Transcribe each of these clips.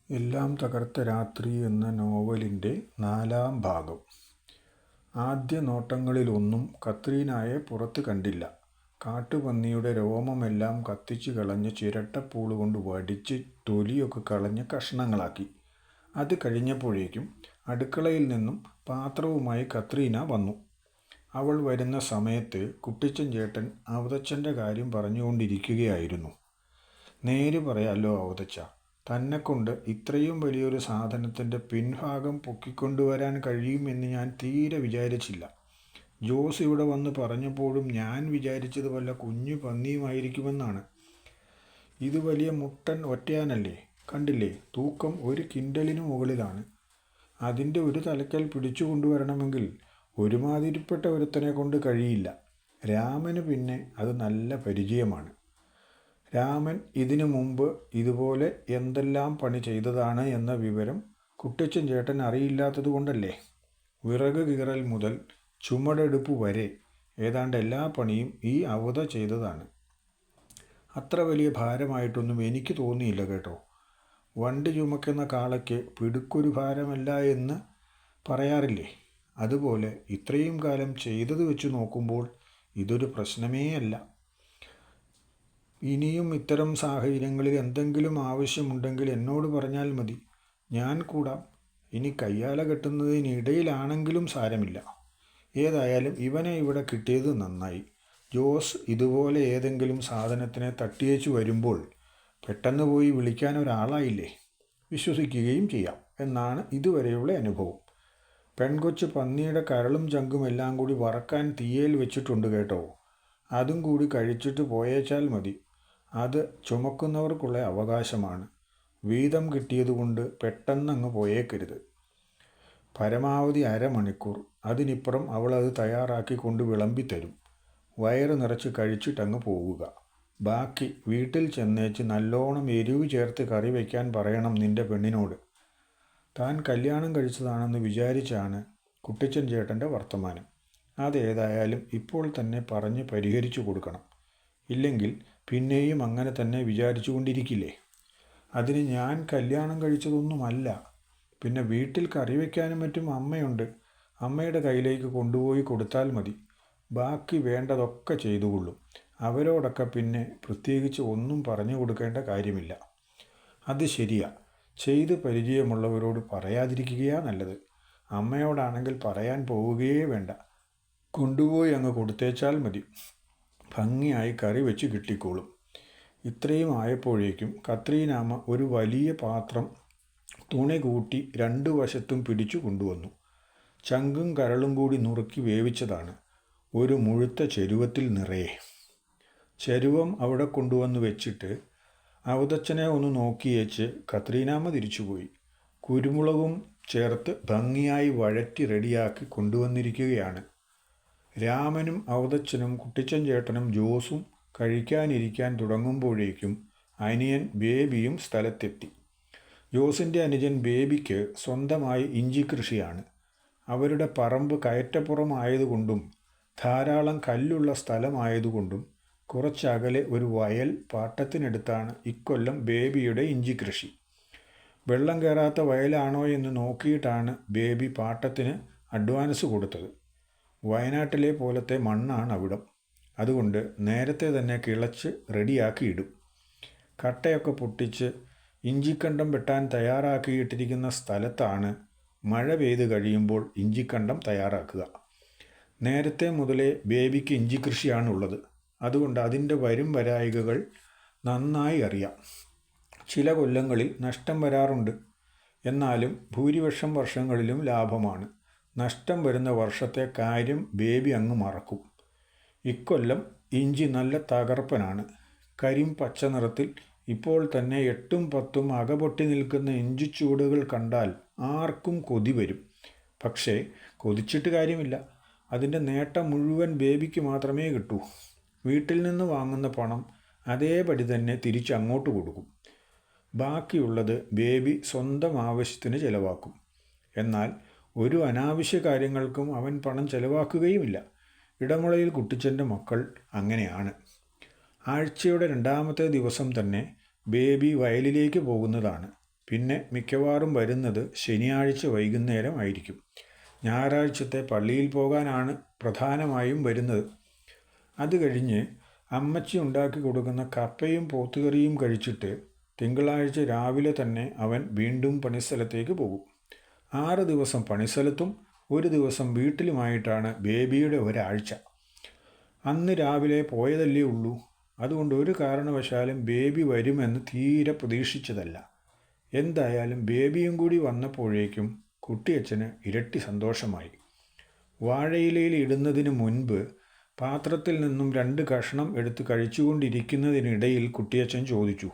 എല്ലാം തകർത്ത രാത്രി എന്ന നോവലിൻ്റെ 4-ാം ഭാഗം. ആദ്യ നോട്ടങ്ങളിലൊന്നും കത്രീനായെ പുറത്ത് കണ്ടില്ല. കാട്ടുപന്നിയുടെ രോമമെല്ലാം കത്തിച്ചു കളഞ്ഞ് ചിരട്ടപ്പൂളുകൊണ്ട് വടിച്ച് തൊലിയൊക്കെ കളഞ്ഞ് കഷണങ്ങളാക്കി. അത് കഴിഞ്ഞപ്പോഴേക്കും അടുക്കളയിൽ നിന്നും പാത്രവുമായി കത്രീന വന്നു. അവൾ വരുന്ന സമയത്ത് കുട്ടിച്ചൻ ചേട്ടൻ അവതച്ചൻ്റെ കാര്യം പറഞ്ഞുകൊണ്ടിരിക്കുകയായിരുന്നു. നേര് പറയാലോ അവതച്ച, തന്നെക്കൊണ്ട് ഇത്രയും വലിയൊരു സാധനത്തിൻ്റെ പിൻഭാഗം പൊക്കിക്കൊണ്ടുവരാൻ കഴിയുമെന്ന് ഞാൻ തീരെ വിചാരിച്ചില്ല. ജോസ് ഇവിടെ വന്ന് പറഞ്ഞപ്പോഴും ഞാൻ വിചാരിച്ചത് വല്ല കുഞ്ഞു പന്നിയുമായിരിക്കുമെന്നാണ്. ഇത് വലിയ മുട്ടൻ ഒറ്റയാനല്ലേ, കണ്ടില്ലേ, തൂക്കം 1 കിൻഡലിന് മുകളിലാണ്. അതിൻ്റെ ഒരു തലയ്ക്കൽ പിടിച്ചു കൊണ്ടുവരണമെങ്കിൽ ഒരുമാതിരിപ്പെട്ട ഒരുത്തനെ കൊണ്ട് കഴിയില്ല. രാമന് പിന്നെ അത് നല്ല പരിചയമാണ്. രാമൻ ഇതിനു മുമ്പ് ഇതുപോലെ എന്തെല്ലാം പണി ചെയ്തതാണ് എന്ന വിവരം കുട്ടിച്ചൻ ചേട്ടൻ അറിയില്ലാത്തത് കൊണ്ടല്ലേ. വിറക് കീറൽ മുതൽ ചുമടെടുപ്പ് വരെ ഏതാണ്ട് എല്ലാ പണിയും ഈ അവത ചെയ്തതാണ്. അത്ര വലിയ ഭാരമായിട്ടൊന്നും എനിക്ക് തോന്നിയില്ല കേട്ടോ. വണ്ടി ചുമക്കുന്ന കാളയ്ക്ക് പിടുക്കൊരു ഭാരമല്ല എന്ന് പറയാറില്ലേ, അതുപോലെ ഇത്രയും കാലം ചെയ്തത് വെച്ച് നോക്കുമ്പോൾ ഇതൊരു പ്രശ്നമേ അല്ല. ഇനിയും ഇത്തരം സാഹചര്യങ്ങളിൽ എന്തെങ്കിലും ആവശ്യമുണ്ടെങ്കിൽ എന്നോട് പറഞ്ഞാൽ മതി, ഞാൻ കൂടാം. ഇനി കയ്യാല കെട്ടുന്നതിനിടയിലാണെങ്കിലും സാരമില്ല. ഏതായാലും ഇവനെ ഇവിടെ കിട്ടിയത് നന്നായി. ജോസ് ഇതുപോലെ ഏതെങ്കിലും സാധനത്തിനെ തട്ടിയേച്ചു വരുമ്പോൾ പെട്ടെന്ന് പോയി വിളിക്കാൻ ഒരാളായില്ലേ, വിശ്വസിക്കുകയും ചെയ്യാം എന്നാണ് ഇതുവരെയുള്ള അനുഭവം. പെൺകൊച്ച് പന്നിയുടെ കരളും ചങ്കും എല്ലാം കൂടി വറക്കാൻ തീയേൽ വെച്ചിട്ടുണ്ട് കേട്ടോ. അതും കൂടി കഴിച്ചിട്ട് പോയേച്ചാൽ മതി. അത് ചുമക്കുന്നവർക്കുള്ള അവകാശമാണ്. വീതം കിട്ടിയതുകൊണ്ട് പെട്ടെന്നങ്ങ് പോയേക്കരുത്. പരമാവധി അരമണിക്കൂർ, അതിനിപ്പുറം അവളത് തയ്യാറാക്കി കൊണ്ട് വിളമ്പിത്തരും. വയറ് നിറച്ച് കഴിച്ചിട്ടങ്ങ് പോവുക. ബാക്കി വീട്ടിൽ ചെന്നേച്ച് നല്ലോണം എരിവ് ചേർത്ത് കറി വയ്ക്കാൻ പറയണം നിന്റെ പെണ്ണിനോട്. താൻ കല്യാണം കഴിച്ചതാണെന്ന് വിചാരിച്ചാണ് കുട്ടിച്ചൻ ചേട്ടൻ്റെ വർത്തമാനം. അതേതായാലും ഇപ്പോൾ തന്നെ പറഞ്ഞ് പരിഹരിച്ചു കൊടുക്കണം. ഇല്ലെങ്കിൽ പിന്നെയും അങ്ങനെ തന്നെ വിചാരിച്ചു കൊണ്ടിരിക്കില്ലേ. അതിന് ഞാൻ കല്യാണം കഴിച്ചതൊന്നുമല്ല. പിന്നെ വീട്ടിൽ കറി വയ്ക്കാനും മറ്റും അമ്മയുണ്ട്. അമ്മയുടെ കയ്യിലേക്ക് കൊണ്ടുപോയി കൊടുത്താൽ മതി. ബാക്കി വേണ്ടതൊക്കെ ചെയ്തുകൊള്ളും. അവരോടൊക്കെ പിന്നെ പ്രത്യേകിച്ച് ഒന്നും പറഞ്ഞു കൊടുക്കേണ്ട കാര്യമില്ല. അത് ശരിയാ, ചെയ്ത് പരിചയമുള്ളവരോട് പറയാതിരിക്കുകയാ നല്ലത്. അമ്മയോടാണെങ്കിൽ പറയാൻ പോവുകയേ വേണ്ട. കൊണ്ടുപോയി അങ്ങ് കൊടുത്തേച്ചാൽ മതി. ഭംഗിയായി കറി വെച്ച് കിട്ടിക്കോളും. ഇത്രയും ആയപ്പോഴേക്കും കത്രീനാമ്മ ഒരു വലിയ പാത്രം തുണി കൂട്ടി 2 വശത്തും പിടിച്ചു കൊണ്ടുവന്നു. ചങ്കും കരളും കൂടി നുറുക്കി വേവിച്ചതാണ്. ഒരു മുഴുത്ത ചെരുവത്തിൽ നിറയെ. ചെരുവം അവിടെ കൊണ്ടുവന്ന് വെച്ചിട്ട് അവതച്ചനെ ഒന്ന് നോക്കിയേച്ച് കത്രീനാമ്മ തിരിച്ചുപോയി. കുരുമുളകും ചേർത്ത് ഭംഗിയായി വഴറ്റി റെഡിയാക്കി കൊണ്ടുവന്നിരിക്കുകയാണ്. രാമനും അവതച്ചനും കുട്ടിച്ചൻ ചേട്ടനും ജോസും കഴിക്കാനിരിക്കാൻ തുടങ്ങുമ്പോഴേക്കും അനിയൻ ബേബിയും സ്ഥലത്തെത്തി. ജോസിൻ്റെ അനുജൻ ബേബിക്ക് സ്വന്തമായി ഇഞ്ചി കൃഷിയാണ്. അവരുടെ പറമ്പ് കയറ്റപ്പുറമായതുകൊണ്ടും ധാരാളം കല്ലുള്ള സ്ഥലമായതുകൊണ്ടും കുറച്ചകലെ ഒരു വയൽ പാട്ടത്തിനെടുത്താണ് ഇക്കൊല്ലം ബേബിയുടെ ഇഞ്ചി കൃഷി. വെള്ളം കയറാത്ത വയലാണോ എന്ന് നോക്കിയിട്ടാണ് ബേബി പാട്ടത്തിന് അഡ്വാൻസ് കൊടുത്തത്. വയനാട്ടിലെ പോലത്തെ മണ്ണാണ് അവിടം. അതുകൊണ്ട് നേരത്തെ തന്നെ കിളച്ച് റെഡിയാക്കിയിടും. കട്ടയൊക്കെ പൊട്ടിച്ച് ഇഞ്ചിക്കണ്ടം വെട്ടാൻ തയ്യാറാക്കിയിട്ടിരിക്കുന്ന സ്ഥലത്താണ് മഴ പെയ്ത് കഴിയുമ്പോൾ ഇഞ്ചിക്കണ്ടം തയ്യാറാക്കുക. നേരത്തെ മുതലേ ബേബിക്ക് ഇഞ്ചി കൃഷിയാണുള്ളത്. അതുകൊണ്ട് അതിൻ്റെ വരും വരായികകൾ നന്നായി അറിയാം. ചില കൊല്ലങ്ങളിൽ നഷ്ടം വരാറുണ്ട്. എന്നാലും ഭൂരിപക്ഷം വർഷങ്ങളിലും ലാഭമാണ്. നഷ്ടം വരുന്ന വർഷത്തെ കാര്യം ബേബി അങ്ങ് മറക്കും. ഇക്കൊല്ലം ഇഞ്ചി നല്ല തകർപ്പനാണ്. കരിം പച്ച നിറത്തിൽ ഇപ്പോൾ തന്നെ 8ഉം 10ഉം അകപൊട്ടി നിൽക്കുന്ന ഇഞ്ചിച്ചൂടുകൾ കണ്ടാൽ ആർക്കും കൊതി വരും. പക്ഷേ കൊതിച്ചിട്ട് കാര്യമില്ല. അതിൻ്റെ നേട്ടം മുഴുവൻ ബേബിക്ക് മാത്രമേ കിട്ടൂ. വീട്ടിൽ നിന്ന് വാങ്ങുന്ന പണം അതേപടി തന്നെ തിരിച്ചങ്ങോട്ട് കൊടുക്കും. ബാക്കിയുള്ളത് ബേബി സ്വന്തം ആവശ്യത്തിന് ചെലവാക്കും. എന്നാൽ ഒരു അനാവശ്യ കാര്യങ്ങൾക്കും അവൻ പണം ചെലവാക്കുകയുമില്ല. ഇടമുളയിൽ കുട്ടിച്ചൻ്റെ മക്കൾ അങ്ങനെയാണ്. ആഴ്ചയുടെ 2ാമത്തെ ദിവസം തന്നെ ബേബി വയലിലേക്ക് പോകുന്നതാണ്. പിന്നെ മിക്കവാറും വരുന്നത് ശനിയാഴ്ച വൈകുന്നേരം ആയിരിക്കും. ഞായറാഴ്ചത്തെ പള്ളിയിൽ പോകാനാണ് പ്രധാനമായും വരുന്നത്. അത് കഴിഞ്ഞ് അമ്മച്ചി ഉണ്ടാക്കി കൊടുക്കുന്ന കപ്പയും പോത്തുകറിയും കഴിച്ചിട്ട് തിങ്കളാഴ്ച രാവിലെ തന്നെ അവൻ വീണ്ടും പണിസ്ഥലത്തേക്ക് പോകും. 6 ദിവസം പണിസ്ഥലത്തും 1 ദിവസം വീട്ടിലുമായിട്ടാണ് ബേബിയുടെ ഒരാഴ്ച. അന്ന് രാവിലെ പോയതല്ലേ ഉള്ളൂ. അതുകൊണ്ട് ഒരു കാരണവശാലും ബേബി വരുമെന്ന് തീരെ പ്രതീക്ഷിച്ചതല്ല. എന്തായാലും ബേബിയും കൂടി വന്നപ്പോഴേക്കും കുട്ടിയച്ഛന് ഇരട്ടി സന്തോഷമായി. വാഴയിലയിൽ ഇടുന്നതിന് മുൻപ് പാത്രത്തിൽ നിന്നും 2 കഷ്ണം എടുത്ത് കഴിച്ചുകൊണ്ടിരിക്കുന്നതിനിടയിൽ കുട്ടിയച്ഛൻ ചോദിച്ചു,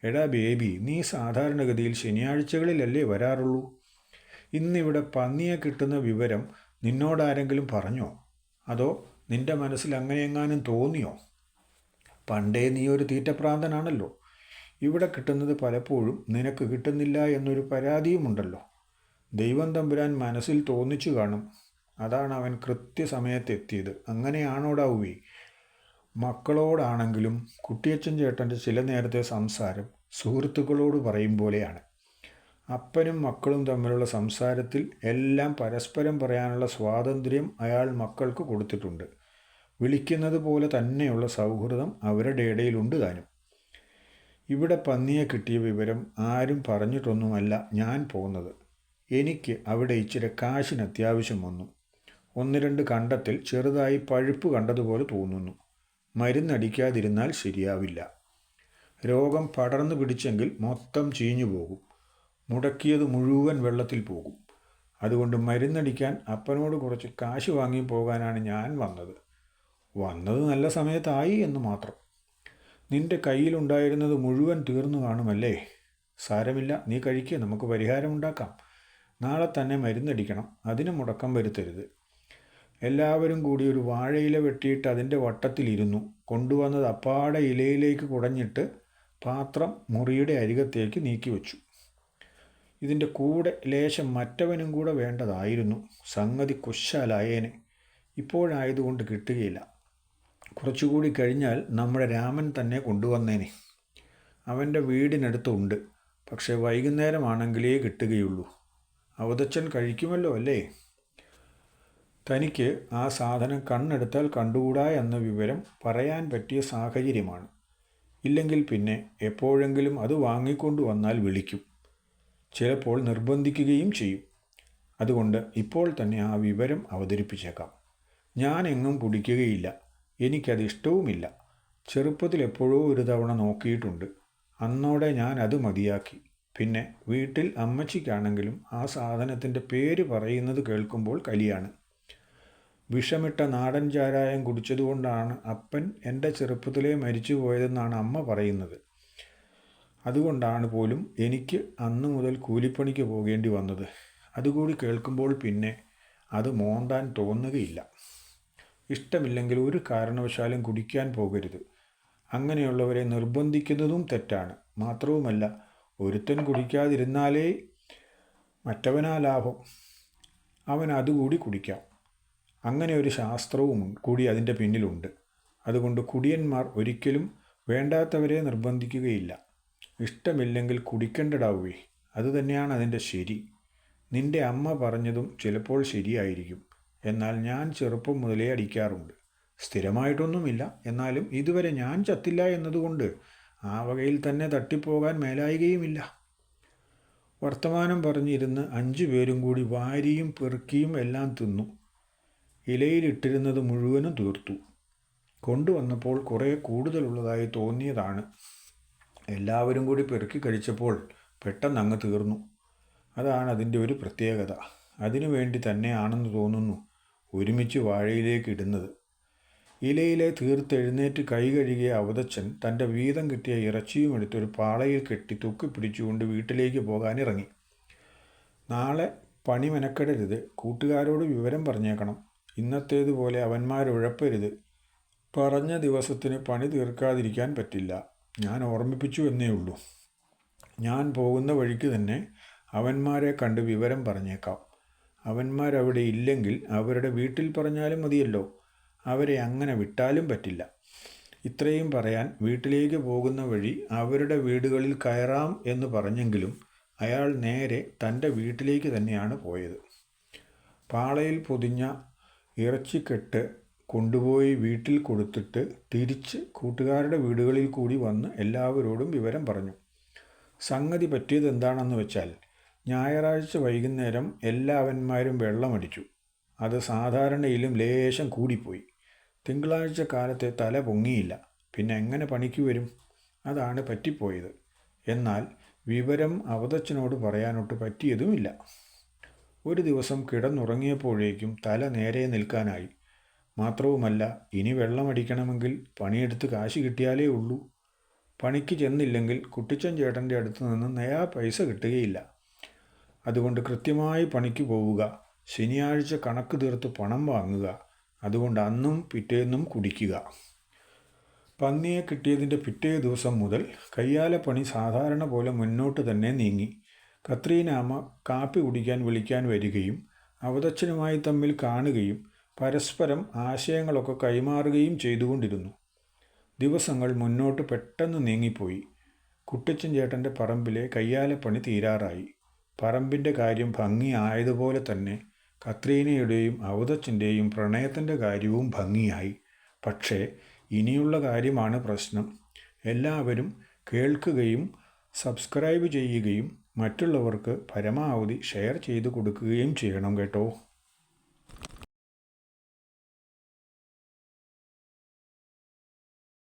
എടാ ബേബി, നീ സാധാരണഗതിയിൽ ശനിയാഴ്ചകളിലല്ലേ വരാറുള്ളൂ? ഇന്നിവിടെ പന്നിയെ കിട്ടുന്ന വിവരം നിന്നോടാരെങ്കിലും പറഞ്ഞോ? അതോ നിന്റെ മനസ്സിൽ അങ്ങനെയെങ്ങാനും തോന്നിയോ? പണ്ടേ നീ ഒരു തീറ്റപ്രാന്തനാണല്ലോ. ഇവിടെ കിട്ടുന്നത് പലപ്പോഴും നിനക്ക് കിട്ടുന്നില്ല എന്നൊരു പരാതിയുമുണ്ടല്ലോ. ദൈവം തമ്പുരാൻ മനസ്സിൽ തോന്നിച്ചു കാണും. അതാണ് അവൻ കൃത്യസമയത്തെത്തിയത്. അങ്ങനെയാണോടാവുകയെ? മക്കളോടാണെങ്കിലും കുട്ടിയച്ഛൻ ചേട്ടൻ്റെ ചില നേരത്തെ സംസാരം സുഹൃത്തുക്കളോട് പറയും പോലെയാണ്. അപ്പനും മക്കളും തമ്മിലുള്ള സംസാരത്തിൽ എല്ലാം പരസ്പരം പറയാനുള്ള സ്വാതന്ത്ര്യം അയാൾ മക്കൾക്ക് കൊടുത്തിട്ടുണ്ട്. വിളിക്കുന്നത് പോലെ തന്നെയുള്ള സൗഹൃദം അവരുടെ ഇടയിലുണ്ട് താനും. ഇവിടെ പന്നിയെ കിട്ടിയ വിവരം ആരും പറഞ്ഞിട്ടൊന്നുമല്ല ഞാൻ പോകുന്നത്. എനിക്ക് അവിടെ ഇച്ചിരി കാശിന് അത്യാവശ്യം വന്നു. 1-2 കണ്ടത്തിൽ ചെറുതായി പഴുപ്പ് കണ്ടതുപോലെ തോന്നുന്നു. മരുന്നടിക്കാതിരുന്നാൽ ശരിയാവില്ല. രോഗം പടർന്നു പിടിച്ചെങ്കിൽ മൊത്തം ചീഞ്ഞു പോകും. മുടക്കിയത് മുഴുവൻ വെള്ളത്തിൽ പോകും. അതുകൊണ്ട് മരുന്നടിക്കാൻ അപ്പനോട് കുറച്ച് കാശ് വാങ്ങി പോകാനാണ് ഞാൻ വന്നത്. വന്നത് നല്ല സമയത്തായി എന്ന് മാത്രം. നിന്റെ കയ്യിലുണ്ടായിരുന്നത് മുഴുവൻ തീർന്നു കാണുമല്ലേ? സാരമില്ല, നീ കഴിക്കുക, നമുക്ക് പരിഹാരമുണ്ടാക്കാം. നാളെ തന്നെ മരുന്നടിക്കണം. അതിന് മുടക്കം വരുത്തരുത്. എല്ലാവരും കൂടി ഒരു വാഴയില വെട്ടിയിട്ട് അതിൻ്റെ വട്ടത്തിലിരുന്നു. കൊണ്ടുവന്നത് അപ്പാടെ ഇലയിലേക്ക് കുടഞ്ഞിട്ട് പാത്രം മുറിയുടെ അരികത്തേക്ക് നീക്കി വച്ചു. ഇതിൻ്റെ കൂടെ ലേശം മറ്റവനും കൂടെ വേണ്ടതായിരുന്നു. സംഗതി കുശാലായേനെ. ഇപ്പോഴായതുകൊണ്ട് കിട്ടുകയില്ല. കുറച്ചുകൂടി കഴിഞ്ഞാൽ നമ്മുടെ രാമൻ തന്നെ കൊണ്ടുവന്നേനെ. അവൻ്റെ വീടിനടുത്തുണ്ട്. പക്ഷേ വൈകുന്നേരമാണെങ്കിലേ കിട്ടുകയുള്ളൂ. അവതച്ചൻ കഴിക്കുമല്ലോ അല്ലേ? തനിക്ക് ആ സാധനം കണ്ണെടുത്താൽ കണ്ടുകൂടാ എന്ന വിവരം പറയാൻ പറ്റിയ സാഹചര്യമാണ്. ഇല്ലെങ്കിൽ പിന്നെ എപ്പോഴെങ്കിലും അത് വാങ്ങിക്കൊണ്ടു വന്നാൽ വിളിക്കും. ചിലപ്പോൾ നിർബന്ധിക്കുകയും ചെയ്യും. അതുകൊണ്ട് ഇപ്പോൾ തന്നെ ആ വിവരം അവതരിപ്പിച്ചേക്കാം. ഞാൻ എങ്ങും കുടിക്കുകയില്ല. എനിക്കത് ഇഷ്ടവുമില്ല. ചെറുപ്പത്തിൽ എപ്പോഴോ ഒരു തവണ നോക്കിയിട്ടുണ്ട്. അന്നോടെ ഞാൻ അത് മതിയാക്കി. പിന്നെ വീട്ടിൽ അമ്മച്ചിക്കാണെങ്കിലും ആ സാധനത്തിൻ്റെ പേര് പറയുന്നത് കേൾക്കുമ്പോൾ കലിയാണ്. വിഷമിട്ട നാടൻ ചാരായം കുടിച്ചതുകൊണ്ടാണ് അപ്പൻ എൻ്റെ ചെറുപ്പത്തിലേ മരിച്ചു പോയതെന്നാണ് അമ്മ പറയുന്നത്. അതുകൊണ്ടാണ് പോലും എനിക്ക് അന്ന് മുതൽ കൂലിപ്പണിക്ക് പോകേണ്ടി വന്നത്. അതുകൂടി കേൾക്കുമ്പോൾ പിന്നെ അത് മോന്താൻ തോന്നുകയില്ല. ഇഷ്ടമില്ലെങ്കിൽ ഒരു കാരണവശാലും കുടിക്കാൻ പോകരുത്. അങ്ങനെയുള്ളവരെ നിർബന്ധിക്കുന്നതും തെറ്റാണ്. മാത്രവുമല്ല, ഒരുത്തൻ കുടിക്കാതിരുന്നാലേ മറ്റവനാ ലാഭം. അവൻ അതുകൂടി കുടിക്കാം. അങ്ങനെ ഒരു ശാസ്ത്രവും കൂടി അതിൻ്റെ പിന്നിലുണ്ട്. അതുകൊണ്ട് കുടിയന്മാർ ഒരിക്കലും വേണ്ടാത്തവരെ നിർബന്ധിക്കുകയില്ല. ഇഷ്ടമില്ലെങ്കിൽ കുടിക്കണ്ടടാവേ. അതുതന്നെയാണ് അതിൻ്റെ ശരി. നിന്റെ അമ്മ പറഞ്ഞതും ചിലപ്പോൾ ശരിയായിരിക്കും. എന്നാൽ ഞാൻ ചെറുപ്പം മുതലേ അടിക്കാറുണ്ട്. സ്ഥിരമായിട്ടൊന്നുമില്ല. എന്നാലും ഇതുവരെ ഞാൻ ചത്തില്ല എന്നതുകൊണ്ട് ആ വകയിൽ തന്നെ തട്ടിപ്പോകാൻ മേലായികയുമില്ല. വർത്തമാനം പറഞ്ഞിരുന്ന് 5 പേരും കൂടി വാരിയും പെറുക്കിയും എല്ലാം തിന്നു. ഇലയിലിട്ടിരുന്നത് മുഴുവനും തീർത്തു. കൊണ്ടുവന്നപ്പോൾ കുറേ കൂടുതലുള്ളതായി തോന്നിയതാണ്. എല്ലാവരും കൂടി പെറുക്കി കഴിച്ചപ്പോൾ പെട്ടെന്ന് അങ്ങ് തീർന്നു. അതാണ് അതിൻ്റെ ഒരു പ്രത്യേകത. അതിനു വേണ്ടി തന്നെയാണെന്ന് തോന്നുന്നു ഒരുമിച്ച് വാഴയിലേക്ക് ഇടുന്നത്. ഇലയിലെ തീർത്തെഴുന്നേറ്റ് കൈ കഴുകിയ അവതച്ചൻ തൻ്റെ വീതം കിട്ടിയ ഇറച്ചിയും എടുത്തൊരു പാളയിൽ കെട്ടി തൂക്കി പിടിച്ചുകൊണ്ട് വീട്ടിലേക്ക് പോകാനിറങ്ങി. നാളെ പണി മെനക്കെടരുത്. കൂട്ടുകാരോട് വിവരം പറഞ്ഞേക്കണം. ഇന്നത്തേതുപോലെ അവന്മാരുഴപ്പരുത്. പറഞ്ഞ ദിവസത്തിന് പണി തീർക്കാതിരിക്കാൻ പറ്റില്ല. ഞാൻ ഓർമ്മിപ്പിച്ചു എന്നേ ഉള്ളൂ. ഞാൻ പോകുന്ന വഴിക്ക് തന്നെ അവന്മാരെ കണ്ട് വിവരം പറഞ്ഞേക്കാം. അവന്മാരവിടെ ഇല്ലെങ്കിൽ അവരുടെ വീട്ടിൽ പറഞ്ഞാലും മതിയല്ലോ. അവരെ അങ്ങനെ വിട്ടാലും പറ്റില്ല. ഇത്രയും പറയാൻ വീട്ടിലേക്ക് പോകുന്ന വഴി അവരുടെ വീടുകളിൽ കയറാം എന്ന് പറഞ്ഞെങ്കിലും അയാൾ നേരെ തൻ്റെ വീട്ടിലേക്ക് തന്നെയാണ് പോയത്. പാളയിൽ പൊതിഞ്ഞ ഇറച്ചിക്കെട്ട് കൊണ്ടുപോയി വീട്ടിൽ കൊടുത്തിട്ട് തിരിച്ച് കൂട്ടുകാരുടെ വീടുകളിൽ കൂടി വന്ന് എല്ലാവരോടും വിവരം പറഞ്ഞു. സംഗതി പറ്റിയത് എന്താണെന്ന് വെച്ചാൽ, ഞായറാഴ്ച വൈകുന്നേരം എല്ലാവന്മാരും വെള്ളമടിച്ചു. അത് സാധാരണയിലും ലേശം കൂടിപ്പോയി. തിങ്കളാഴ്ച കാലത്തെ തല പൊങ്ങിയില്ല. പിന്നെ എങ്ങനെ പണിക്ക് വരും? അതാണ് പറ്റിപ്പോയത്. എന്നാൽ വിവരം അവതച്ചനോട് പറയാനൊട്ട് പറ്റിയതുമില്ല. ഒരു ദിവസം കിടന്നുറങ്ങിയപ്പോഴേക്കും തല നേരെ നിൽക്കാനായി. മാത്രവുമല്ല, ഇനി വെള്ളമടിക്കണമെങ്കിൽ പണിയെടുത്ത് കാശ് കിട്ടിയാലേ ഉള്ളൂ. പണിക്ക് ചെന്നില്ലെങ്കിൽ കുട്ടിച്ചൻ ചേട്ടൻ്റെ അടുത്ത് നിന്ന് നയാ പൈസ കിട്ടുകയില്ല. അതുകൊണ്ട് കൃത്യമായി പണിക്ക് പോവുക, ശനിയാഴ്ച കണക്ക് തീർത്ത് പണം വാങ്ങുക, അതുകൊണ്ട് അന്നും പിറ്റേന്നും കുടിക്കുക. പന്നിയെ കിട്ടിയതിൻ്റെ പിറ്റേ ദിവസം മുതൽ കയ്യാലപ്പണി സാധാരണ പോലെ മുന്നോട്ട് തന്നെ നീങ്ങി. കത്രീനാമ്മ കാപ്പി കുടിക്കാൻ വിളിക്കാൻ വരികയും അവതച്ചനുമായി തമ്മിൽ കാണുകയും പരസ്പരം ആശയങ്ങളൊക്കെ കൈമാറുകയും ചെയ്തുകൊണ്ടിരുന്നു. ദിവസങ്ങൾ മുന്നോട്ട് പെട്ടെന്ന് നീങ്ങിപ്പോയി. കുട്ടിച്ചൻ ചേട്ടൻ്റെ പറമ്പിലെ കയ്യാലപ്പണി തീരാറായി. പറമ്പിൻ്റെ കാര്യം ഭംഗിയായതുപോലെ തന്നെ കത്രീനയുടെയും അവതച്ചൻ്റെയും പ്രണയത്തിൻ്റെ കാര്യവും ഭംഗിയായി. പക്ഷേ ഇനിയുള്ള കാര്യമാണ് പ്രശ്നം. എല്ലാവരും കേൾക്കുകയും സബ്സ്ക്രൈബ് ചെയ്യുകയും മറ്റുള്ളവർക്ക് പരമാവധി ഷെയർ ചെയ്ത് കൊടുക്കുകയും ചെയ്യണം കേട്ടോ.